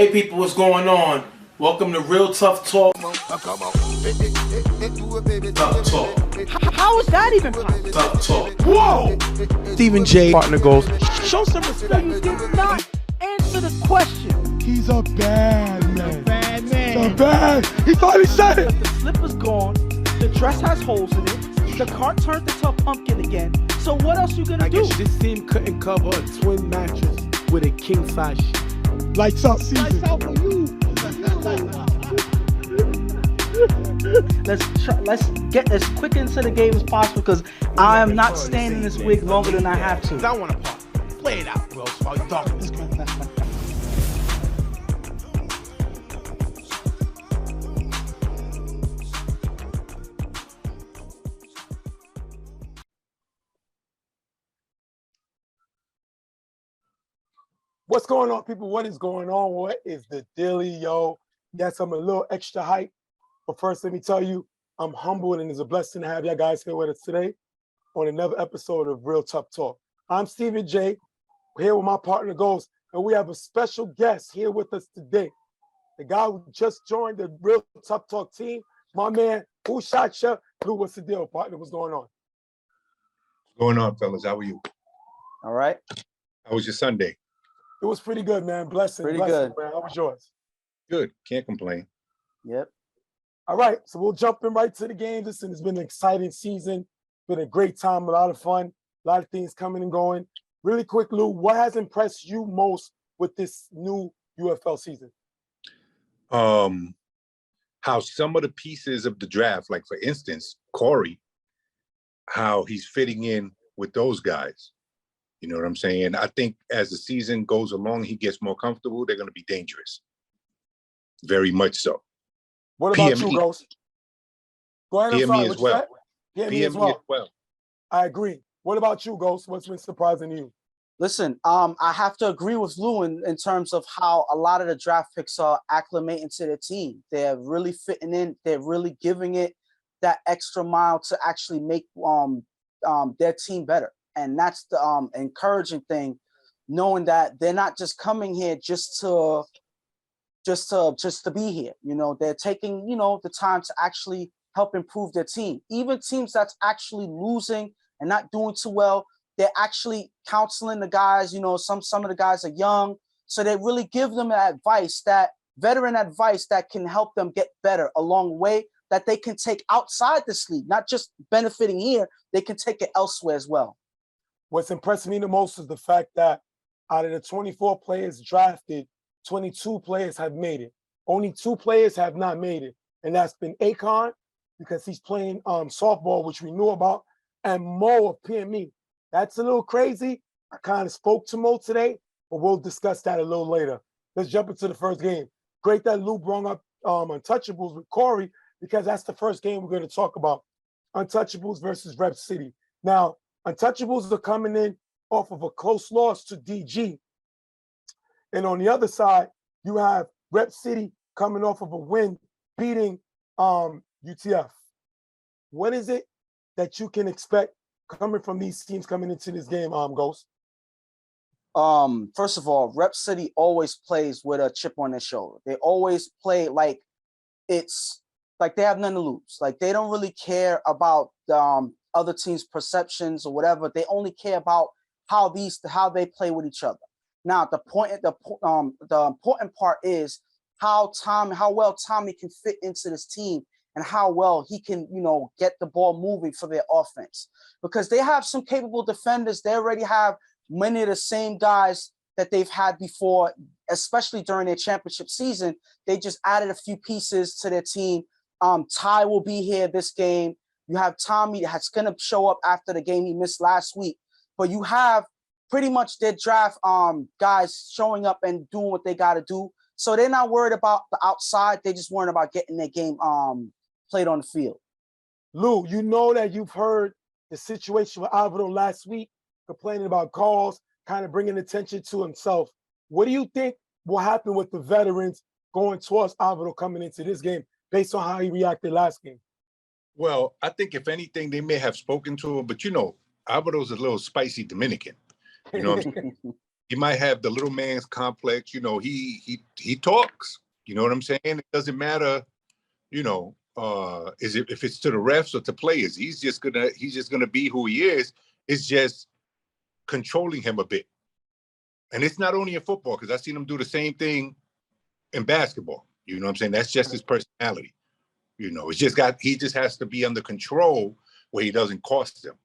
Hey people, what's going on? Welcome to Real Tough Talk. Tough Talk. How is that even possible? Tough Talk. Whoa! Stephen J. partner goes, Show some respect. You did not answer the question. he's a bad man. Bad man. He's a bad. He finally said it. The slipper's gone. The dress has holes in it. The cart turned into a pumpkin again. So what else you gonna do? I guess this team couldn't cover a twin mattress with a king size sheet. Lights out season. Lights out for you. Let's get as quick into the game as possible because I am not staying in this wig longer than I have to. I want to part. Play it out, bro. While you talking this guy. What's going on, people? What is going on? What is the dealie, yo? Yes, I'm a little extra hype. But first, let me tell you, I'm humbled and it's a blessing to have y'all guys here with us today on another episode of Real Tough Talk. I'm Stephen J. Here with my partner Ghost, and we have a special guest here with us today. The guy who just joined the Real Tough Talk team, my man, Untouchables. Lou, what's the deal, partner? What's going on? What's going on, fellas? How are you? All right. How was your Sunday? It was pretty good, man. Blessing, Pretty blessing, good. man. How was yours? Good. Can't complain. Yep. All right, so we'll jump in right to the game. Listen, it's been an exciting season. Been a great time, a lot of fun, a lot of things coming and going. Really quick, Lou, what has impressed you most with this new UFL season? How some of the pieces of the draft, like for instance, Corey, how he's fitting in with those guys. You know what I'm saying? I think as the season goes along, he gets more comfortable. They're going to be dangerous. Very much so. What about PME. you, Ghost? Go ahead, I'm PME sorry, as what you well. said? PME as well. as well. I agree. What about you, Ghost? What's been surprising to you? Listen, I have to agree with Lou in terms of how a lot of the draft picks are acclimating to their team. They're really fitting in. They're really giving it that extra mile to actually make their team better. And that's the encouraging thing, knowing that they're not just coming here just to be here. You know, they're taking, the time to actually help improve their team. Even teams that's actually losing and not doing too well, they're actually counseling the guys. Some of the guys are young, so they really give them advice, that veteran advice that can help them get better along the way, that they can take outside this league, not just benefiting here, they can take it elsewhere as well. What's impressed me the most is the fact that out of the 24 players drafted, 22 players have made it. Only 2 players have not made it, and that's been Akon, because he's playing softball, which we knew about, and Mo of PME. That's a little crazy. I kind of spoke to Mo today, but we'll discuss that a little later. Let's jump into the first game. Great that Lou brought up Untouchables with Corey, because that's the first game we're going to talk about. Untouchables versus Rep City. Now, Untouchables are coming in off of a close loss to DG. And on the other side, you have Rep City coming off of a win, beating UTF. What is it that you can expect coming from these teams coming into this game, Ghost? First of all, Rep City always plays with a chip on their shoulder. They always play like it's like they have nothing to lose. Like they don't really care about other teams' perceptions or whatever. They only care about how they play with each other. Now, the important part is how well Tommy can fit into this team and how well he can, get the ball moving for their offense. Because they have some capable defenders. They already have many of the same guys that they've had before, especially during their championship season. They just added a few pieces to their team. Ty will be here this game. You have Tommy that's going to show up after the game he missed last week. But you have pretty much their draft guys showing up and doing what they got to do. So they're not worried about the outside. They just worried about getting their game played on the field. Lou, you know that you've heard the situation with Alvaro last week, complaining about calls, kind of bringing attention to himself. What do you think will happen with the veterans going towards Alvaro coming into this game based on how he reacted last game? Well, I think if anything, they may have spoken to him, but Alvaro's a little spicy Dominican. You know what I'm saying? you might have the little man's complex. You know, he talks. You know what I'm saying? It doesn't matter. You know, is it if it's to the refs or to players? He's just gonna be who he is. It's just controlling him a bit. And it's not only in football, because I've seen him do the same thing in basketball. You know what I'm saying? That's just his personality. You know, he just has to be under control where he doesn't cost them.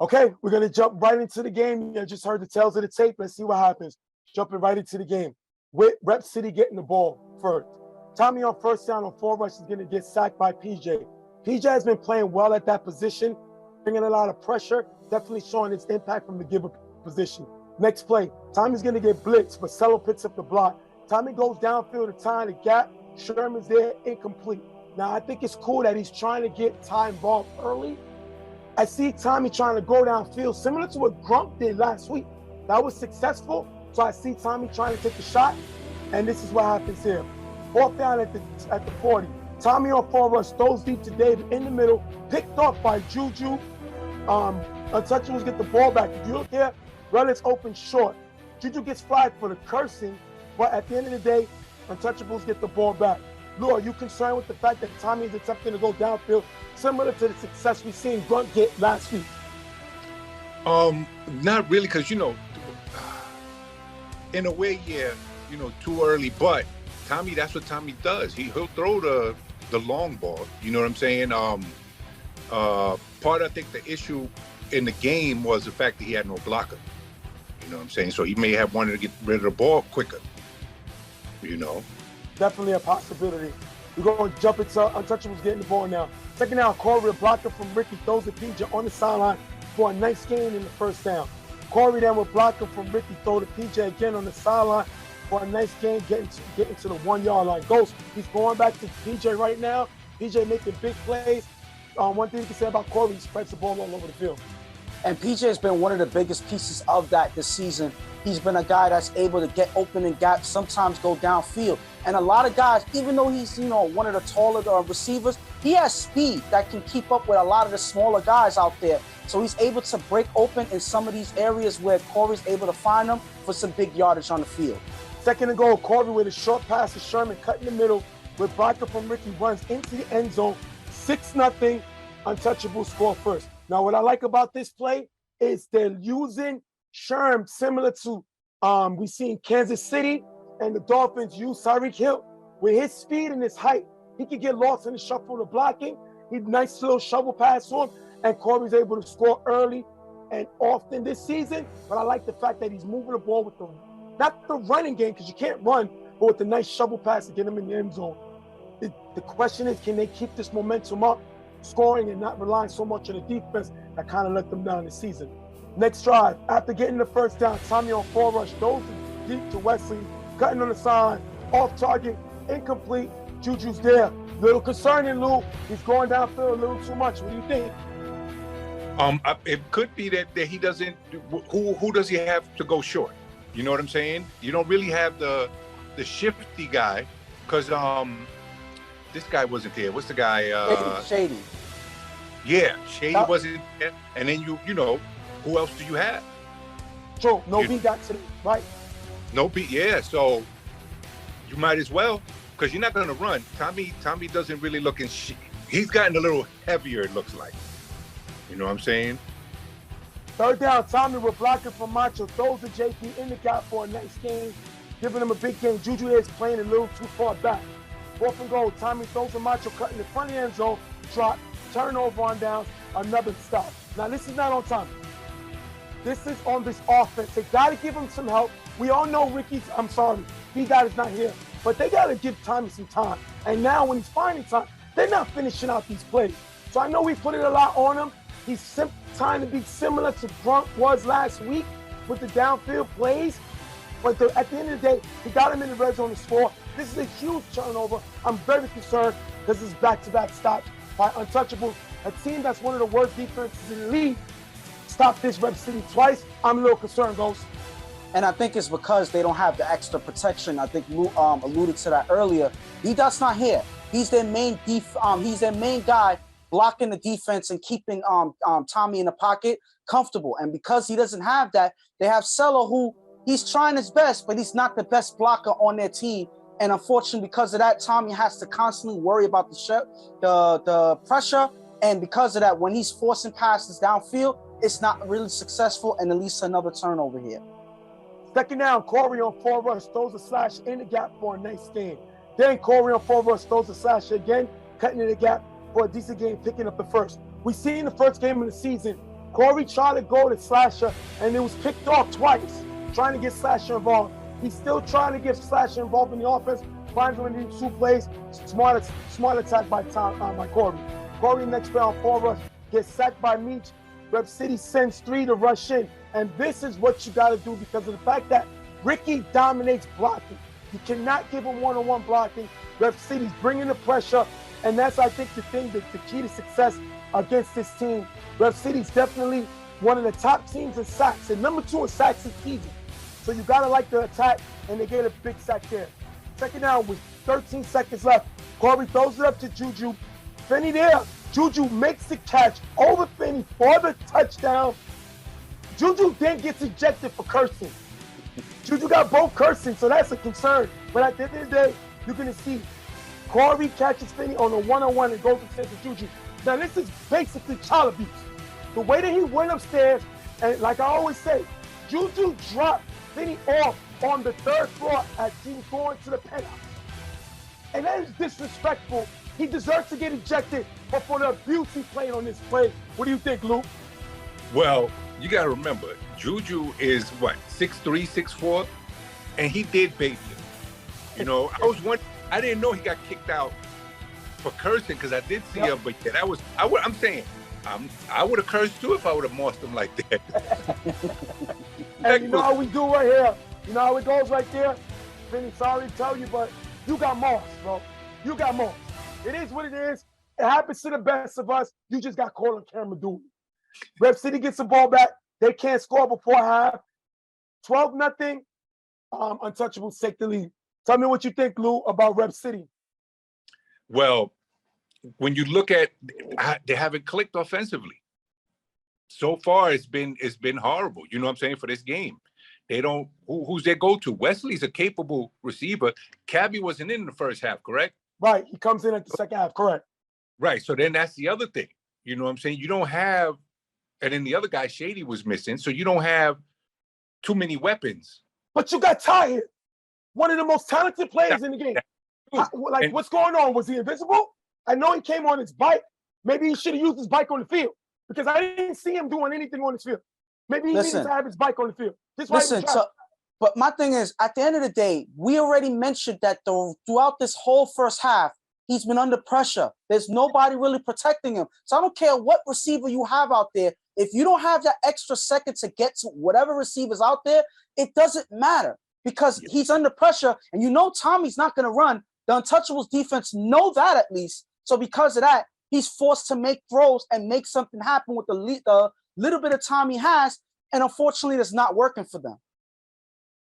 Okay, we're going to jump right into the game. You just heard the tails of the tape. Let's see what happens. Jumping right into the game. With Rep City getting the ball first. Tommy on first down on 4 rushes is going to get sacked by PJ. PJ has been playing well at that position, bringing a lot of pressure, definitely showing its impact from the giver position. Next play, Tommy's going to get blitzed, but Cello picks up the block. Tommy goes downfield to tie the gap. Sherman's there, incomplete. Now, I think it's cool that he's trying to get Ty involved early. I see Tommy trying to go downfield, similar to what Grump did last week. That was successful, so I see Tommy trying to take a shot, and this is what happens here. 4th down at the 40. Tommy on 4 rush, throws deep to David in the middle, picked off by Juju. Untouchables get the ball back. If you look here, Relics open short. Juju gets flagged for the cursing, but at the end of the day, Untouchables get the ball back. Lou, are you concerned with the fact that Tommy is attempting to go downfield, similar to the success we've seen Grunt get last week? Not really, because, you know, in a way, yeah, you know, too early, but Tommy, that's what Tommy does. He'll throw the long ball, you know what I'm saying? I think the issue in the game was the fact that he had no blocker. You know what I'm saying? So he may have wanted to get rid of the ball quicker, you know? Definitely a possibility. We're going to jump into Untouchables getting the ball now. Second down, Corey, a blocker from Ricky, throws to PJ on the sideline for a nice gain in the first down. Corey then with blocker from Ricky, throw to PJ again on the sideline for a nice gain, getting to the 1 yard line. Ghost, he's going back to PJ right now. PJ making big plays. One thing you can say about Corey, he spreads the ball all over the field. And PJ has been one of the biggest pieces of that this season. He's been a guy that's able to get open in gaps, sometimes go downfield. And a lot of guys, even though he's, you know, one of the taller receivers, he has speed that can keep up with a lot of the smaller guys out there. So he's able to break open in some of these areas where Corey's able to find them for some big yardage on the field. Second and goal, Corey with a short pass to Sherman, cut in the middle, with blocker from Ricky, runs into the end zone. 6-0, Untouchables score first. Now, what I like about this play is they're using Sherm similar to we see in Kansas City, and the Dolphins use Tyreek Hill. With his speed and his height, he can get lost in the shuffle of blocking. He's nice little shovel pass to him, and Corey's able to score early and often this season. But I like the fact that he's moving the ball with not the running game, because you can't run, but with the nice shovel pass to get him in the end zone. The question is, can they keep this momentum up, scoring and not relying so much on the defense that kind of let them down this season? Next drive, after getting the first down, Tommy on 4 rush, throws deep to Wesley, cutting on the side, off target, incomplete. Juju's there. Little concerning, Lou. He's going downfield a little too much. What do you think? It could be that he doesn't. Who does he have to go short? You know what I'm saying? You don't really have the shifty guy, because this guy wasn't there. What's the guy? Shady. Yeah, Shady wasn't there. And then you know, who else do you have? True. No beat got to the right. No beat. Yeah. So you might as well, because you're not going to run. Tommy doesn't really look in. He's gotten a little heavier, it looks like. You know what I'm saying? Third down, Tommy with blocking from Macho, throws to JP in the gap for a nice game, giving him a big game. Juju is playing a little too far back. 4th and goal, Tommy throws to Macho, cutting the front of the end zone, drop, turnover on downs, another stop. Now, this is not on Tommy. This is on this offense. They got to give him some help. We all know B-Dot is not here, but they got to give Tommy some time. And now when he's finding time, they're not finishing out these plays. So I know we put it a lot on him. He's trying to be similar to Grunt was last week with the downfield plays. But at the end of the day, he got him in the red zone to score. This is a huge turnover. I'm very concerned because this is back-to-back stops by Untouchables, a team that's one of the worst defenses in the league. Stop this Rep City twice. I'm a little concerned, Ghost. And I think it's because they don't have the extra protection. I think Lou alluded to that earlier. B-Dot's not here. He's their main guy blocking the defense and keeping Tommy in the pocket comfortable. And because he doesn't have that, they have Sella, who he's trying his best, but he's not the best blocker on their team. And unfortunately, because of that, Tommy has to constantly worry about the pressure. And because of that, when he's forcing passes downfield, it's not really successful, and it leads to another turnover here. Second down, Corey on 4 rush, throws a slash in the gap for a nice gain. Then Corey on 4 rush, throws a slash again, cutting in the gap for a decent gain, picking up the first. We see in the first game of the season, Corey tried to go to Slasher, and it was picked off twice, trying to get Slasher involved. He's still trying to get Slasher involved in the offense, finds one of these 2 plays, smart attack by Corey. Corey next play on 4 rush, gets sacked by Meach. Rep City sends 3 to rush in. And this is what you got to do because of the fact that Ricky dominates blocking. You cannot give him one-on-one blocking. Rep City's bringing the pressure. And that's, I think, the thing, the key to success against this team. Rep City's definitely one of the top teams in sacks. And number 2 in sacks this season. So you got to like the attack, and they get a big sack there. Second down with 13 seconds left. Corey throws it up to Juju. Finney there. Juju makes the catch over Finney for the touchdown. Juju then gets ejected for cursing. Juju got both cursing, so that's a concern. But at the end of the day, you're going to see Corey catches Finney on a one-on-one and goes upstairs to Juju. Now, this is basically child abuse. The way that he went upstairs, and like I always say, Juju dropped Finney off on the 3rd floor as he was going to the penthouse. And that is disrespectful. He deserves to get ejected, but for the abuse he played on this play, what do you think, Luke? Well, you got to remember, Juju is what, 6'3", 6'4", and he did bait him. You know, I didn't know he got kicked out for cursing because I did see him, but yeah, I'm saying, I would have cursed too if I would have mossed him like that. And you know how we do right here? You know how it goes right there? Vinny, sorry to tell you, but you got mossed, bro. You got mossed. It is what it is. It happens to the best of us. You just got caught on camera doing it. Rep City gets the ball back. They can't score before half. 12-0. Untouchables take the lead. Tell me what you think, Lou, about Rep City. Well, when you look at, they haven't clicked offensively. So far, it's been horrible. You know what I'm saying, for this game. They don't. Who's their go-to? Wesley's a capable receiver. Cabby wasn't in the first half, correct? Right. He comes in at the second half, correct. Right. So then that's the other thing. You know what I'm saying? You don't have, and then the other guy, Shady, was missing. So you don't have too many weapons. But you got Tahir, one of the most talented players in the game. What's going on? Was he invisible? I know he came on his bike. Maybe he should have used his bike on the field because I didn't see him doing anything on his field. Maybe he needed to have his bike on the field. But my thing is, at the end of the day, we already mentioned that throughout this whole first half, he's been under pressure. There's nobody really protecting him. So I don't care what receiver you have out there. If you don't have that extra second to get to whatever receiver's out there, it doesn't matter because he's under pressure. And you know Tommy's not going to run. The Untouchables defense know that at least. So because of that, he's forced to make throws and make something happen with the little bit of time he has. And unfortunately, it's not working for them.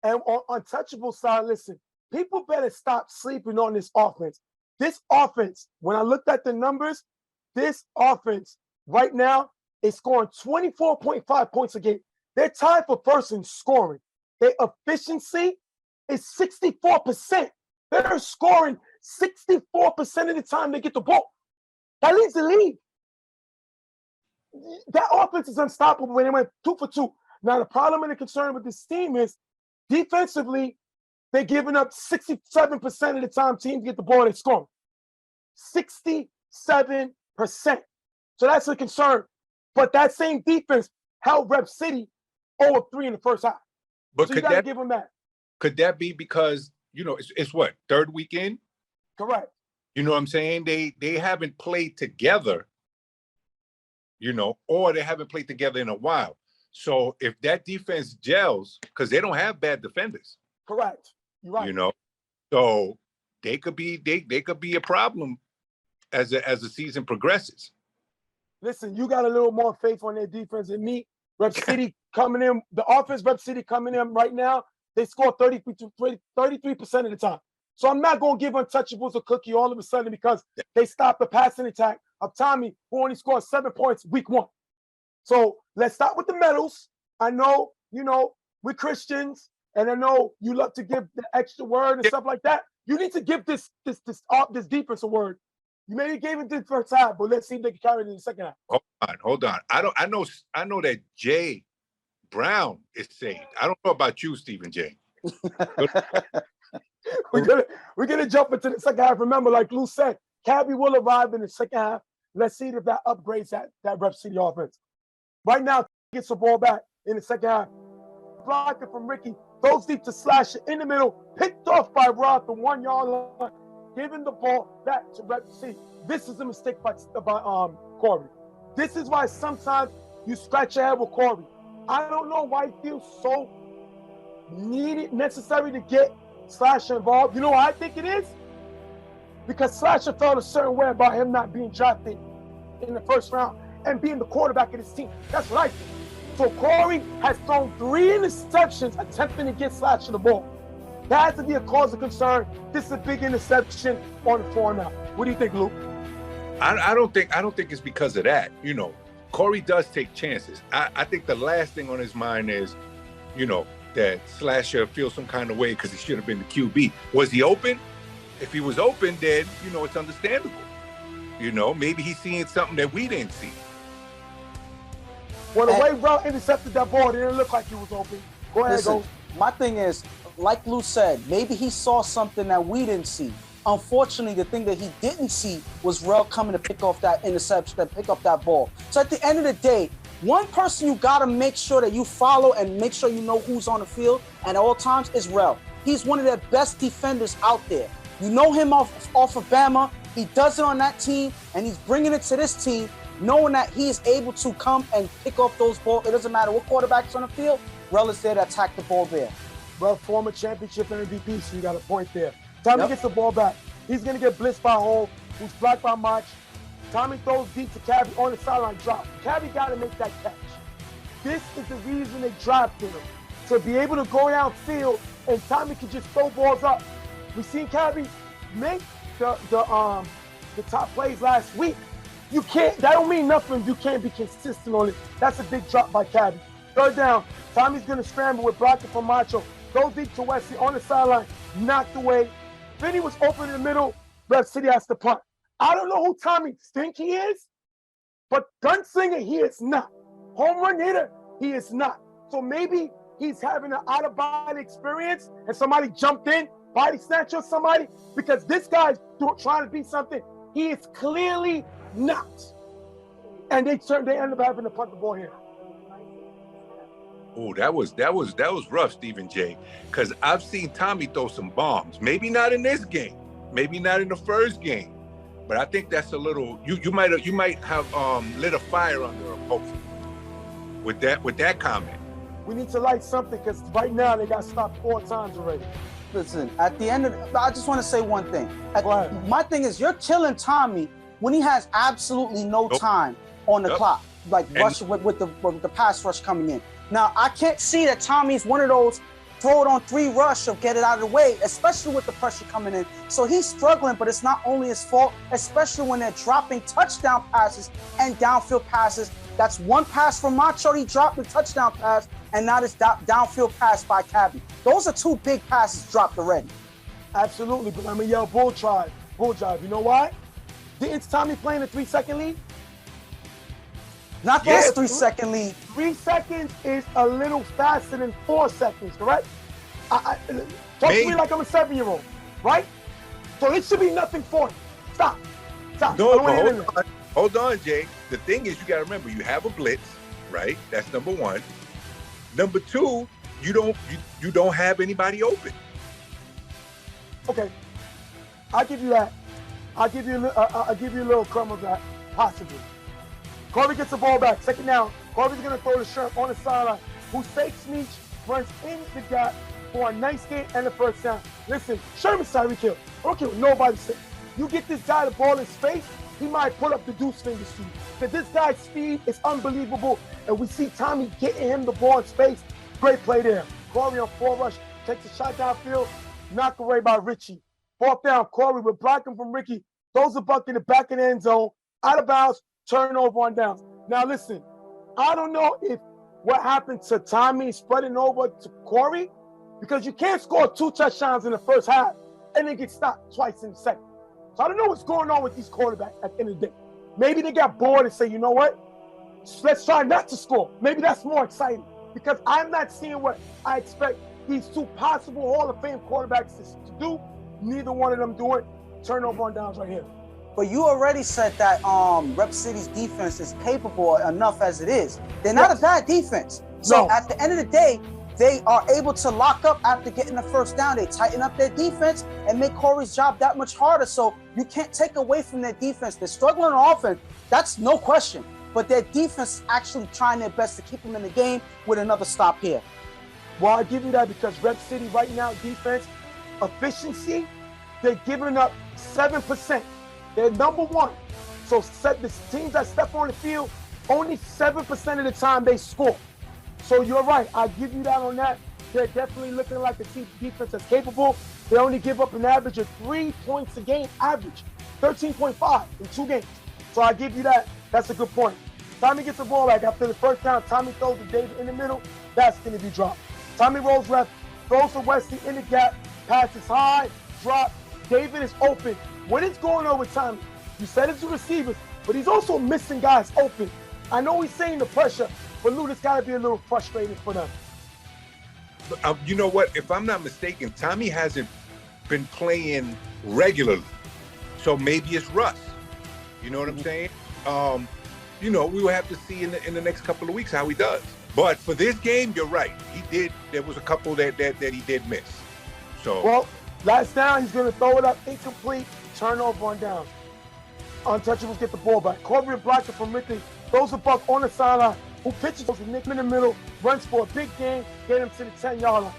And on Untouchable side, listen, people better stop sleeping on this offense. This offense, when I looked at the numbers, this offense right now is scoring 24.5 points a game. They're tied for first in scoring. Their efficiency is 64%. They're scoring 64% of the time they get the ball. That leads the league. That offense is unstoppable when they went 2 for 2. Now, the problem and the concern with this team is defensively, they're giving up 67% of the time teams get the ball, they score. 67%. So that's a concern. But that same defense held Rep City 0-3 in the first half. But so you got to give them that. Could that be because, you know, it's what, third weekend? Correct. You know what I'm saying? They haven't played together, you know, or they haven't played together in a while. So if that defense gels, because they don't have bad defenders. Correct. You're right. You know, so they could be a problem as the season progresses. Listen, you got a little more faith on their defense than me. Rep City coming in, the offense Rep City coming in right now, they score 33% of the time. So I'm not going to give Untouchables a cookie all of a sudden because they stopped the passing attack. of Tommy, who only scored 7 points week 1. So let's start with the medals. I know, we're Christians, and I know you love to give the extra word and stuff like that. You need to give this defense a word. You maybe gave it the first half, but let's see if they can carry it in the second half. Hold on. I know that Jay Brown is saved. I don't know about you, Stephen J. We're gonna jump into the second half. Remember, like Lou said, Cabby will arrive in the second half. Let's see if that upgrades that Rep City offense. Right now, gets the ball back in the second half. Blocking from Ricky, goes deep to Slasher in the middle, picked off by Rod, the 1 yard line, giving the ball back to Rep City. This is a mistake by Corey. This is why sometimes you scratch your head with Corey. I don't know why he feels so necessary to get Slasher involved. You know what I think it is? Because Slasher felt a certain way about him not being drafted in the first round and being the quarterback of this team. That's what I think. So Corey has thrown 3 interceptions attempting to get Slasher the ball. That has to be a cause of concern. This is a big interception on the 4 now. What do you think, Luke? I don't think it's because of that. Corey does take chances. I think the last thing on his mind is, that Slasher feels some kind of way because he should have been the QB. Was he open? If he was open, then, it's understandable. Maybe he's seeing something that we didn't see. Well, the way Rel intercepted that ball, it didn't look like he was open. Go ahead, Listen, my thing is, like Lou said, maybe he saw something that we didn't see. Unfortunately, the thing that he didn't see was Rel coming to pick off that interception, to pick up that ball. So at the end of the day, one person you got to make sure that you follow and make sure you know who's on the field at all times is Rel. He's one of the best defenders out there. You know him off of Bama. He does it on that team, and he's bringing it to this team, knowing that he is able to come and pick off those balls. It doesn't matter what quarterback's on the field. Rel is there to attack the ball there. Well, former championship MVP, so you got a point there. Tommy gets the ball back. He's going to get blitzed by Hole, who's blocked by Mach. Tommy throws deep to Cabby on the sideline drop. Cabby got to make that catch. This is the reason they drafted him, to be able to go downfield, and Tommy can just throw balls up. We've seen Cabby make the top plays last week. You can't, that don't mean nothing. You can't be consistent on it. That's a big drop by Cabby. Third down, Tommy's going to scramble with blocking from Macho. Goes deep to Wesley on the sideline, knocked away. Vinny was open in the middle. Rep City has to punt. I don't know who Tommy think he is, but gunslinger, he is not. Home run hitter, he is not. So maybe he's having an out-of-body experience and somebody jumped in, body snatch or somebody, because this guy's trying to be something he is clearly not. And they end up having to punt the ball here. Oh, that was rough, Stephen J. Because I've seen Tommy throw some bombs. Maybe not in this game, maybe not in the first game, but I think that's a little. You might have lit a fire under him, hopefully, with that comment. We need to light something because right now they got stopped 4 times already. Listen, at the end of I just want to say one thing. My thing is, you're killing Tommy when he has absolutely no time on the clock, like rush with the pass rush coming in. Now, I can't see that Tommy's one of those throw it on 3 rush or get it out of the way, especially with the pressure coming in. So he's struggling, but it's not only his fault, especially when they're dropping touchdown passes and downfield passes. That's one pass from Macho, he dropped the touchdown pass, and now this downfield pass by Cabby. Those are 2 big passes dropped already. Absolutely, but I'm going to yell bull drive. You know why? Didn't Tommy play in a 3-second lead? Not this 3-second lead. 3 seconds is a little faster than 4 seconds, correct? Talk to me like I'm a 7-year-old, right? So it should be nothing for him. Stop. No, but hold on, Jay. The thing is, you got to remember, you have a blitz, right? That's number 1. Number 2, you don't have anybody open. Okay, I'll give you that. I'll give you a little crumb of that, possibly. Corey gets the ball back. Second down. Corey's going to throw the shirt on the sideline. Who fakes Meach, runs in the gap for a nice gain and a first down. Listen, Sherman's Tyreek Hill. I don't care what nobody says. You get this guy the ball in space, he might pull up the deuce fingers to you. Because this guy's speed is unbelievable. And we see Tommy getting him the ball in space. Great play there. Corey on 4 rush. Takes a shot downfield. Knocked away by Richie. 4th down. Corey will block him from Ricky. Throws a buck in the back of the end zone. out of bounds, turnover on downs. Now listen, I don't know if what happened to Tommy spreading over to Corey, because you can't score 2 touchdowns in the first half and then get stopped twice in the second. So I don't know what's going on with these quarterbacks at the end of the day. Maybe they got bored and say, you know what? Let's try not to score. Maybe that's more exciting, because I'm not seeing what I expect these 2 possible Hall of Fame quarterbacks to do. Neither one of them do it. Turnover on downs right here. But you already said that Rep City's defense is capable enough as it is. They're not a bad defense. So at the end of the day, they are able to lock up after getting the first down. They tighten up their defense and make Corey's job that much harder. So you can't take away from their defense. They're struggling on offense. That's no question. But their defense is actually trying their best to keep them in the game with another stop here. Well, I give you that because Rep City right now, defense, efficiency, they're giving up 7%. They're number 1. So the teams that step on the field, only 7% of the time they score. So you're right. I give you that on that. They're definitely looking like a team defense that's capable. They only give up an average of 3 points a game, average 13.5 in 2 games. So I give you that. That's a good point. Tommy gets the ball back after the first down. Tommy throws to David in the middle. That's going to be dropped. Tommy rolls left, throws to Wesley in the gap, passes high, drop. David is open. What is going on with Tommy? You said it's the receivers, but he's also missing guys open. I know he's saying the pressure, but Lou, it's got to be a little frustrating for them. You know what? If I'm not mistaken, Tommy hasn't been playing regularly. So maybe it's Russ. You know what I'm saying? You know, we will have to see in the next couple of weeks how he does. But for this game, you're right. There was a couple that he did miss. So well, last down, he's going to throw it up incomplete, turnover on downs. Untouchables get the ball back. Corey blocks it from Ricky, throws the buck on the sideline, who pitches to Nick in the middle, runs for a big gain, get him to the 10-yard line.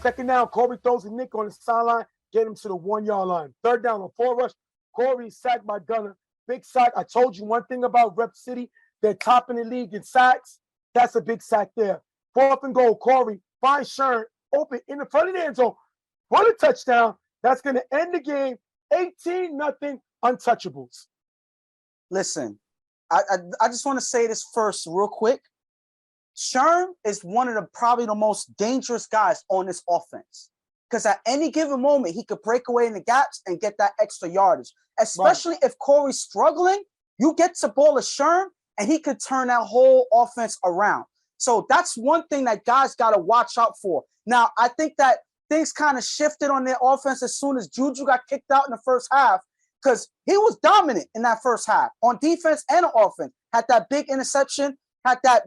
Second down, Corey throws to Nick on the sideline, get him to the 1-yard line. Third down on 4 rush, Corey is sacked by Gunner. Big sack. I told you one thing about Rep City. They're top in the league in sacks. That's a big sack there. 4th and goal, Corey finds Sherm open in the front of the end zone. For the touchdown, that's going to end the game 18-0 Untouchables. Listen, I just want to say this first real quick. Sherm is one of probably the most dangerous guys on this offense, because at any given moment, he could break away in the gaps and get that extra yardage, especially if Corey's struggling. You get to ball a Sherm, and he could turn that whole offense around. So that's one thing that guys got to watch out for. Now, I think that things kind of shifted on their offense as soon as Juju got kicked out in the first half, because he was dominant in that first half on defense and on offense. Had that big interception, had that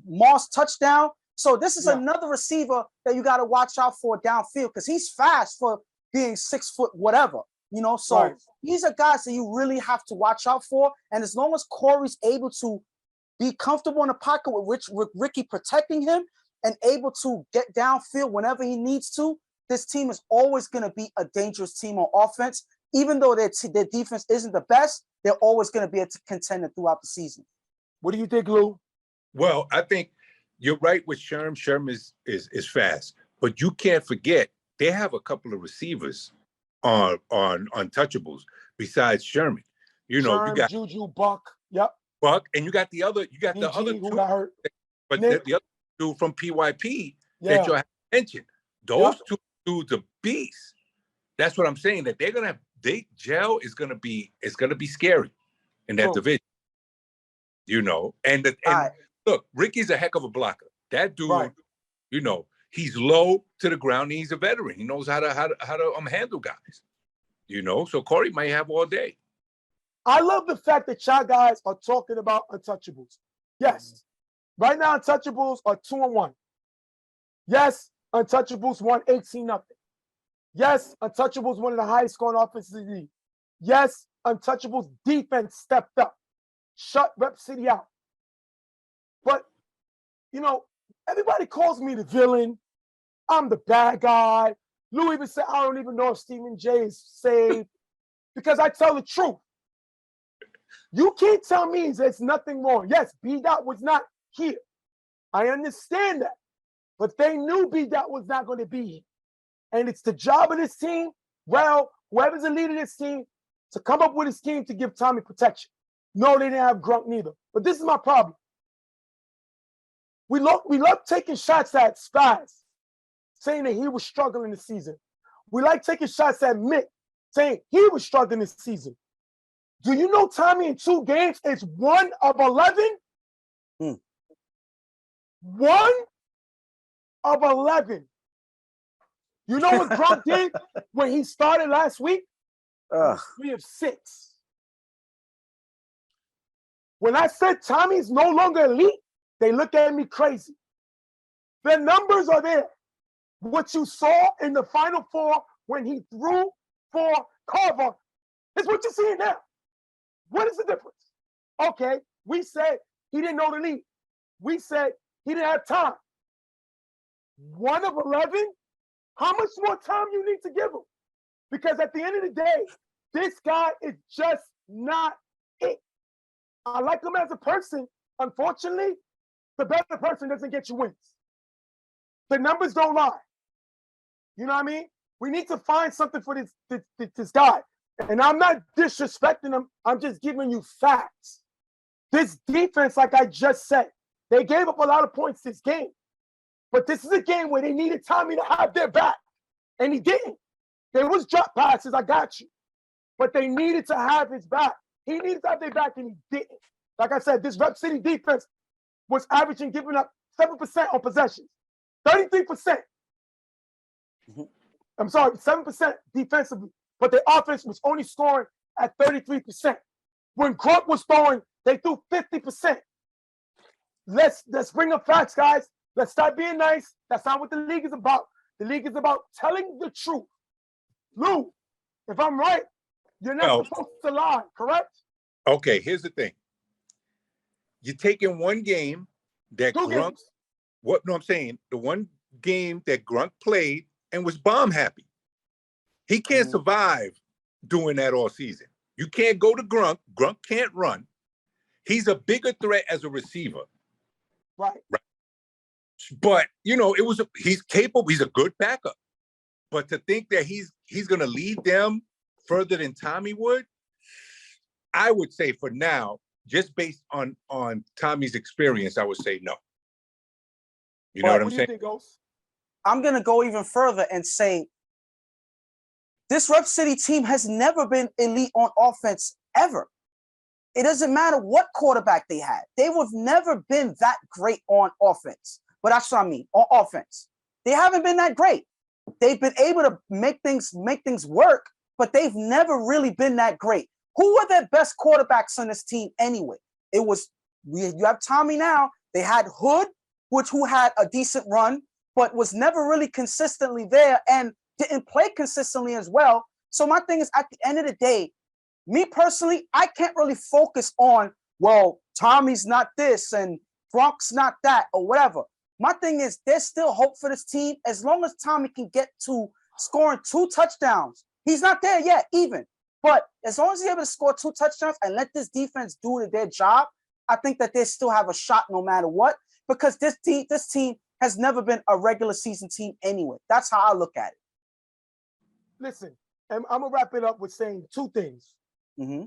Moss touchdown. So this is another receiver that you got to watch out for downfield, because he's fast for being 6 foot whatever, you know. So these are guys that you really have to watch out for. And as long as Corey's able to be comfortable in the pocket with Ricky protecting him and able to get downfield whenever he needs to, this team is always going to be a dangerous team on offense. Even though their defense isn't the best, they're always going to be a contender throughout the season. What do you think, Lou? Well, I think you're right with Sherm. Sherm is fast, but you can't forget they have a couple of receivers on Untouchables besides Sherman. You know, Sherm, you got Juju, Buck. Yep. Buck, and you got the other who two, got hurt. but the other two from PYP that you mentioned. Those two dudes are beasts. That's what I'm saying. That gel is gonna be scary in that division. You know, and look, Ricky's a heck of a blocker. That dude, you know, he's low to the ground. And he's a veteran. He knows how to handle guys. You know, so Corey might have all day. I love the fact that y'all guys are talking about Untouchables. Yes, right now Untouchables are 2-1. Yes, Untouchables won 18-0. Yes, Untouchables one of the highest scoring offenses in the league. Yes, Untouchables defense stepped up, shut Rep City out. But, you know, everybody calls me the villain. I'm the bad guy. Lou even said, I don't even know if Stephen J is saved, because I tell the truth. You can't tell me there's nothing wrong. Yes, B-Dot was not here. I understand that. But they knew B-Dot was not going to be here. And it's the job of this team, well, whoever's the leader of this team, to come up with a scheme to give Tommy protection. No, they didn't have Grunk neither. But this is my problem. We love taking shots at Spaz, saying that he was struggling this season. We like taking shots at Mick, saying he was struggling this season. Do you know Tommy in 2 games is 1 of 11? 1 of 11. You know what Grunk did when he started last week? 3 of 6. When I said Tommy's no longer elite, they look at me crazy. The numbers are there. What you saw in the Final Four when he threw for Carver is what you're seeing now. What is the difference? Okay, we said he didn't know the lead. We said he didn't have time. 1 of 11? How much more time you need to give him? Because at the end of the day, this guy is just not it. I like him as a person. Unfortunately, the better person doesn't get you wins. The numbers don't lie. You know what I mean? We need to find something for this guy. And I'm not disrespecting him. I'm just giving you facts. This defense, like I just said, they gave up a lot of points this game. But this is a game where they needed Tommy to have their back. And he didn't. There was drop passes, I got you. But they needed to have his back. He needed to have their back, and he didn't. Like I said, this Rep City defense was averaging giving up 7% on possessions. 33%. I'm sorry, 7% defensively. But their offense was only scoring at 33%. When Grunk was throwing, they threw 50%. Let's bring up facts, guys. Let's stop being nice. That's not what the league is about. The league is about telling the truth. Lou, if I'm right, you're not supposed to lie, correct? Okay, here's the thing. You're taking one game that Grunk, I'm saying the one game that Grunk played and was bomb happy. He can't survive doing that all season. You can't go to Grunk. Grunk can't run. He's a bigger threat as a receiver. Right. But, he's capable. He's a good backup. But to think that he's going to lead them further than Tommy would, I would say for now, just based on Tommy's experience, I would say no. You know what I'm saying? I'm going to go even further and say this Rep City team has never been elite on offense ever. It doesn't matter what quarterback they had. They have never been that great on offense. But that's what I mean, on offense. They haven't been that great. They've been able to make things work, but they've never really been that great. Who were their best quarterbacks on this team anyway? You have Tommy now. They had Hood, who had a decent run, but was never really consistently there and didn't play consistently as well. So my thing is, at the end of the day, me personally, I can't really focus on, well, Tommy's not this and Grunk's not that or whatever. My thing is, there's still hope for this team as long as Tommy can get to scoring 2 touchdowns. He's not there yet, even. But as long as he's able to score 2 touchdowns and let this defense do their job, I think that they still have a shot no matter what, because this team has never been a regular season team anyway. That's how I look at it. Listen, and I'm going to wrap it up with saying 2 things. Mm-hmm.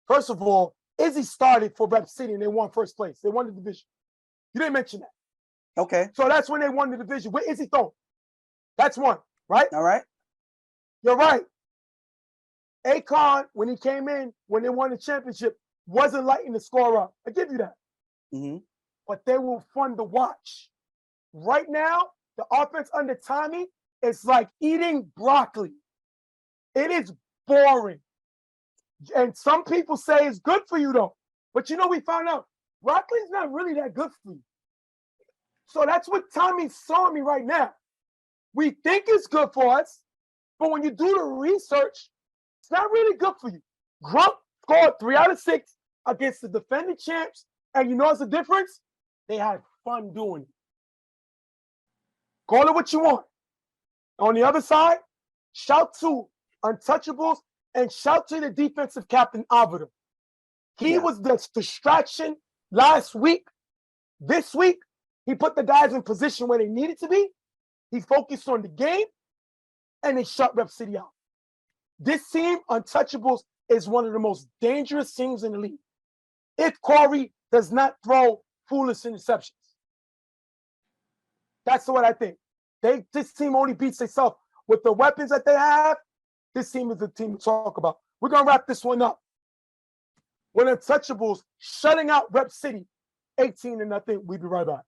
First of all, Izzy started for Rep City and they won first place. They won the division. You didn't mention that. Okay. So that's when they won the division. Where is he throwing? That's one, right? All right. You're right. Akon, when he came in, when they won the championship, wasn't lighting the score up. I give you that. Mm-hmm. But they were fun to watch. Right now, the offense under Tommy is like eating broccoli. It is boring. And some people say it's good for you, though. But we found out broccoli's not really that good for you. So that's what Tommy's showing me right now. We think it's good for us, but when you do the research, it's not really good for you. Grunk scored 3 out of 6 against the defending champs, and you know what's the difference? They had fun doing it. Call it what you want. On the other side, shout to Untouchables and shout to the defensive captain, Avida. He was the distraction last week. This week, he put the guys in position where they needed to be. He focused on the game, and they shut Rep City out. This team, Untouchables, is one of the most dangerous teams in the league. if Corey does not throw foolish interceptions. That's what I think. This team only beats itself with the weapons that they have. This team is the team to talk about. We're gonna wrap this one up. When Untouchables shutting out Rep City, 18-0. We'll be right back.